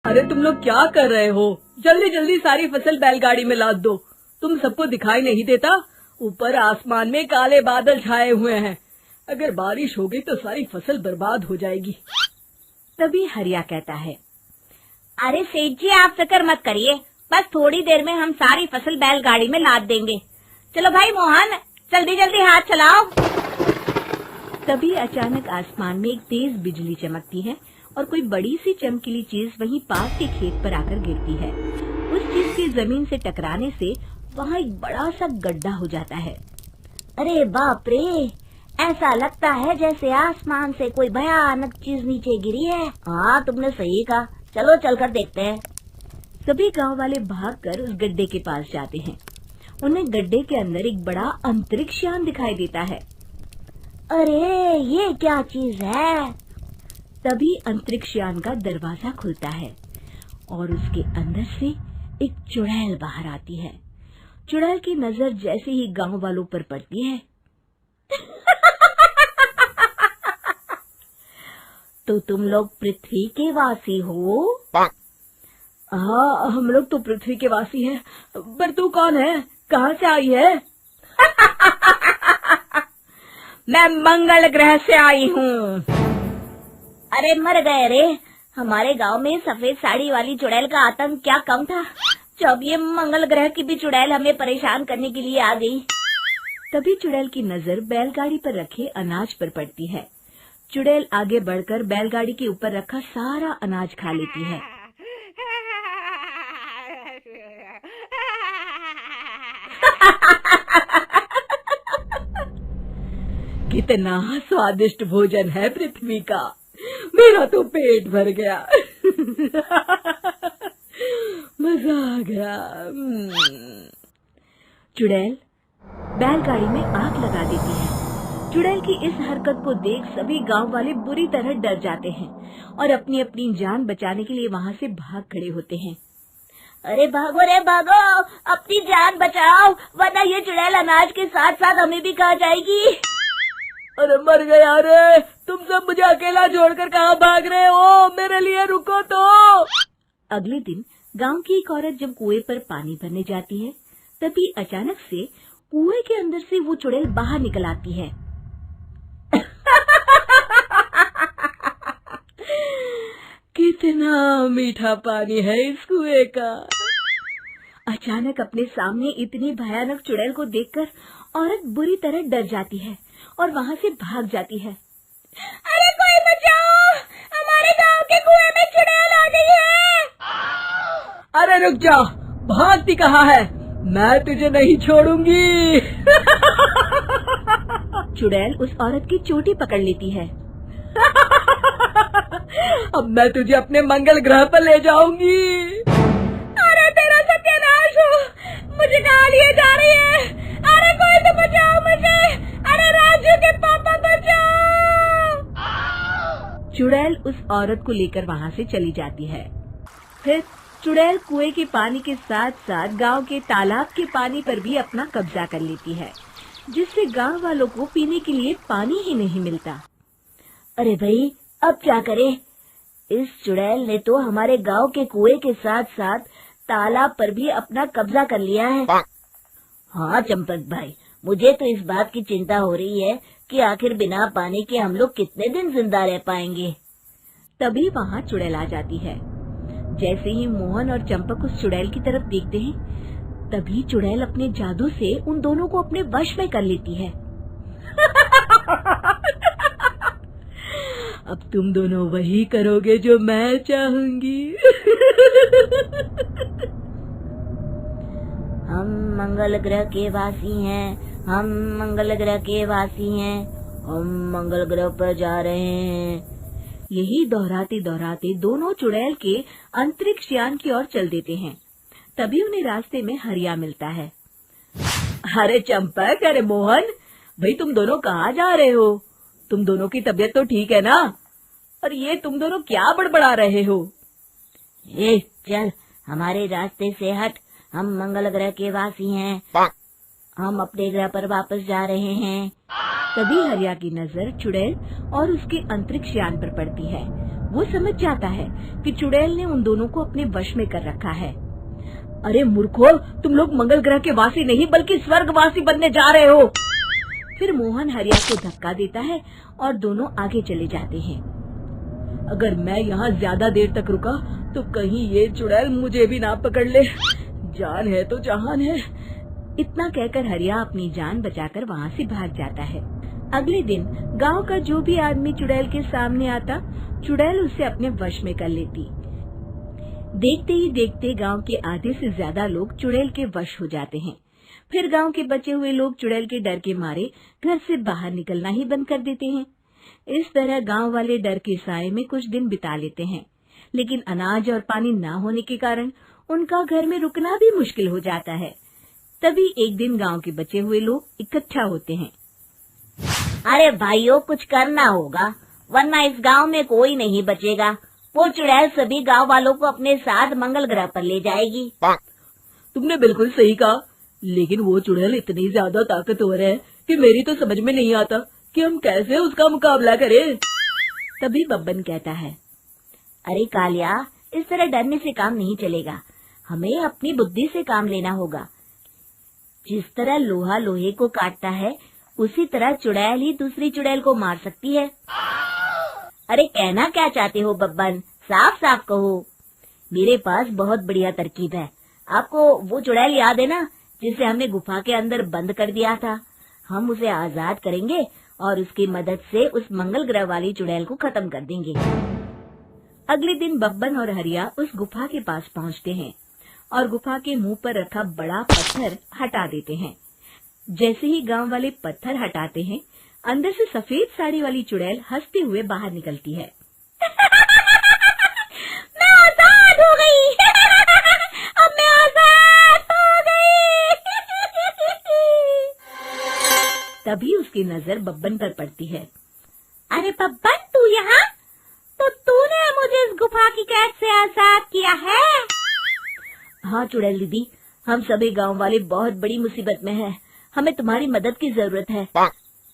अरे तुम लोग क्या कर रहे हो? जल्दी जल्दी सारी फसल बैलगाड़ी में लाद दो। तुम सबको दिखाई नहीं देता? ऊपर आसमान में काले बादल छाए हुए हैं। अगर बारिश हो गई तो सारी फसल बर्बाद हो जाएगी। तभी हरिया कहता है, अरे सेठ जी आप फिक्र मत करिए, बस थोड़ी देर में हम सारी फसल बैलगाड़ी में लाद देंगे। चलो भाई मोहन, जल्दी जल्दी हाथ चलाओ। तभी अचानक आसमान में एक तेज बिजली चमकती है और कोई बड़ी सी चमकीली चीज वहीं पास के खेत पर आकर गिरती है। उस चीज के जमीन से टकराने से वहाँ एक बड़ा सा गड्ढा हो जाता है। अरे बाप रे, ऐसा लगता है जैसे आसमान से कोई भयानक चीज नीचे गिरी है। हाँ तुमने सही कहा, चलो चलकर देखते हैं। सभी गांव वाले भागकर उस गड्ढे के पास जाते हैं। उन्हें गड्ढे के अंदर एक बड़ा अंतरिक्ष यान दिखाई देता है। अरे ये क्या चीज है? तभी अंतरिक्ष यान का दरवाजा खुलता है और उसके अंदर से एक चुड़ैल बाहर आती है। चुड़ैल की नजर जैसे ही गांव वालों पर पड़ती है तो तुम लोग पृथ्वी के वासी हो? हाँ, हम लोग तो पृथ्वी के वासी हैं। पर तू कौन है? कहाँ से आई है? मैं मंगल ग्रह से आई हूँ। अरे मर गए रे, हमारे गांव में सफेद साड़ी वाली चुड़ैल का आतंक क्या कम था, जब ये मंगल ग्रह की भी चुड़ैल हमें परेशान करने के लिए आ गई। तभी चुड़ैल की नजर बैलगाड़ी पर रखे अनाज पर पड़ती है। चुड़ैल आगे बढ़कर बैलगाड़ी के ऊपर रखा सारा अनाज खा लेती है। कितना स्वादिष्ट भोजन है पृथ्वी का, मेरा तो पेट भर गया। मजा आ गया। चुड़ैल बैलगाड़ी में आग लगा देती है। चुड़ैल की इस हरकत को देख सभी गांव वाले बुरी तरह डर जाते हैं और अपनी अपनी जान बचाने के लिए वहां से भाग खड़े होते हैं। अरे भागो रे भागो, अपनी जान बचाओ, वरना ये चुड़ैल अनाज के साथ साथ हमें भी खा जाएगी। अरे मर गया रे, तुम सब मुझे अकेला छोड़कर कहाँ भाग रहे हो? मेरे लिए रुको तो। अगले दिन गांव की एक औरत जब कुएं पर पानी भरने जाती है, तभी अचानक से कुएं के अंदर से वो चुड़ैल बाहर निकल आती है। कितना मीठा पानी है इस कुएं का। अचानक अपने सामने इतनी भयानक चुड़ैल को देखकर औरत बुरी तरह डर जाती है और वहाँ से भाग जाती है। अरे कोई बचाओ, हमारे गांव के कुएं में चुड़ैल आ गई है। अरे रुक जा, भागती कहाँ है? मैं तुझे नहीं छोड़ूंगी। चुड़ैल उस औरत की चोटी पकड़ लेती है। अब मैं तुझे अपने मंगल ग्रह पर ले जाऊंगी। अरे तेरा सत्यानाश हो, मुझे कहाँ लिए जा रही है? अरे कोई तो बचाओ मुझे, अरे राजू के पापा बचाओ। चुड़ैल उस औरत को लेकर वहाँ से चली जाती है। फिर चुड़ैल कुएं के पानी के साथ साथ गांव के तालाब के पानी पर भी अपना कब्जा कर लेती है, जिससे गांव वालों को पीने के लिए पानी ही नहीं मिलता। अरे भाई, अब क्या करें? इस चुड़ैल ने तो हमारे गांव के कुएं के साथ साथ तालाब पर भी अपना कब्जा कर लिया है। हाँ चंपक भाई, मुझे तो इस बात की चिंता हो रही है कि आखिर बिना पानी के हम लोग कितने दिन जिंदा रह पाएंगे। तभी वहाँ चुड़ैल आ जाती है। जैसे ही मोहन और चंपक उस चुड़ैल की तरफ देखते हैं, तभी चुड़ैल अपने जादू से उन दोनों को अपने वश में कर लेती है। अब तुम दोनों वही करोगे जो मैं चाहूंगी। हम मंगल ग्रह के वासी हैं, हम मंगल ग्रह के वासी हैं, हम मंगल ग्रह पर जा रहे हैं। यही दोहराते दोहराते दोनों चुड़ैल के अंतरिक्ष यान की ओर चल देते हैं। तभी उन्हें रास्ते में हरिया मिलता है। अरे चंपक, अरे मोहन, भाई तुम दोनों कहाँ जा रहे हो? तुम दोनों की तबीयत तो ठीक है ना? और ये तुम दोनों क्या बड़बड़ा रहे हो? ए चल, हमारे रास्ते से हट, हम मंगल ग्रह के वासी हैं, हम अपने ग्रह पर वापस जा रहे हैं। तभी हरिया की नजर चुड़ैल और उसके अंतरिक्ष यान पर पड़ती है। वो समझ जाता है कि चुड़ैल ने उन दोनों को अपने वश में कर रखा है। अरे मूर्खों, तुम लोग मंगल ग्रह के वासी नहीं बल्कि स्वर्गवासी बनने जा रहे हो। फिर मोहन हरिया को धक्का देता है और दोनों आगे चले जाते हैं। अगर मैं यहाँ ज्यादा देर तक रुका तो कहीं ये चुड़ैल मुझे भी ना पकड़ ले। जान है तो जहान है। इतना कहकर हरिया अपनी जान बचाकर वहाँ से भाग जाता है। अगले दिन गांव का जो भी आदमी चुड़ैल के सामने आता, चुड़ैल उसे अपने वश में कर लेती। देखते ही देखते गांव के आधे से ज्यादा लोग चुड़ैल के वश हो जाते हैं। फिर गांव के बचे हुए लोग चुड़ैल के डर के मारे घर से बाहर निकलना ही बंद कर देते हैं। इस तरह गांव वाले डर के साए में कुछ दिन बिता लेते हैं, लेकिन अनाज और पानी न होने के कारण उनका घर में रुकना भी मुश्किल हो जाता है। तभी एक दिन गांव के बचे हुए लोग इकट्ठा होते हैं। अरे भाइयों, कुछ करना होगा वरना इस गांव में कोई नहीं बचेगा। वो चुड़ैल सभी गांव वालों को अपने साथ मंगल ग्रह पर ले जाएगी। तुमने बिल्कुल सही कहा, लेकिन वो चुड़ैल इतनी ज्यादा ताकतवर है कि मेरी तो समझ में नहीं आता कि हम कैसे उसका मुकाबला करें। तभी बब्बन कहता है, अरे कालिया, इस तरह डरने से काम नहीं चलेगा। हमें अपनी बुद्धि से काम लेना होगा। जिस तरह लोहा लोहे को काटता है, उसी तरह चुड़ैल ही दूसरी चुड़ैल को मार सकती है। अरे कहना क्या चाहते हो बब्बन, साफ साफ कहो। मेरे पास बहुत बढ़िया तरकीब है। आपको वो चुड़ैल याद है ना, जिसे हमने गुफा के अंदर बंद कर दिया था? हम उसे आजाद करेंगे और उसकी मदद से उस मंगल ग्रह वाली चुड़ैल को खत्म कर देंगे। अगले दिन बब्बन और हरिया उस गुफा के पास पहुंचते हैं और गुफा के मुंह पर रखा बड़ा पत्थर हटा देते हैं। जैसे ही गांव वाले पत्थर हटाते हैं, अंदर से सफेद साड़ी वाली चुड़ैल हंसते हुए बाहर निकलती है। मैं आजाद हो गई। अब मैं आजाद हो गई। तभी उसकी नजर बब्बन पर पड़ती है। अरे बब्बन, तू यहाँ? तो तूने मुझे इस गुफा की कैद से आजाद किया है? हाँ चुड़ैल दीदी, हम सभी गांव वाले बहुत बड़ी मुसीबत में हैं। हमें तुम्हारी मदद की जरूरत है।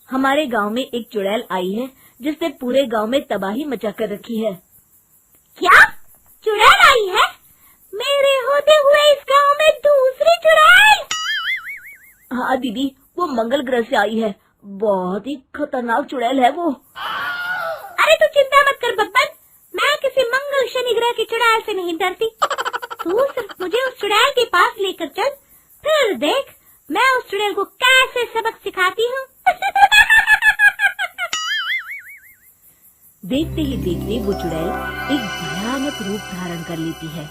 हमारे गांव में एक चुड़ैल आई है जिसने पूरे गांव में तबाही मचा कर रखी है। क्या? चुड़ैल आई है? मेरे होते हुए इस गांव में दूसरी चुड़ैल? हाँ दीदी, वो मंगल ग्रह से आई है। बहुत ही खतरनाक चुड़ैल है वो। अरे तू चिंता मत कर बब्बन, मैं किसी मंगल शनि ग्रह की चुड़ैल से नहीं डरती। तू सिर्फ मुझे उस चुड़ैल के पास लेकर चल, फिर देख मैं उस चुड़ैल को कैसे सबक सिखाती हूँ। देखते ही देखते वो चुड़ैल एक भयानक रूप धारण कर लेती है।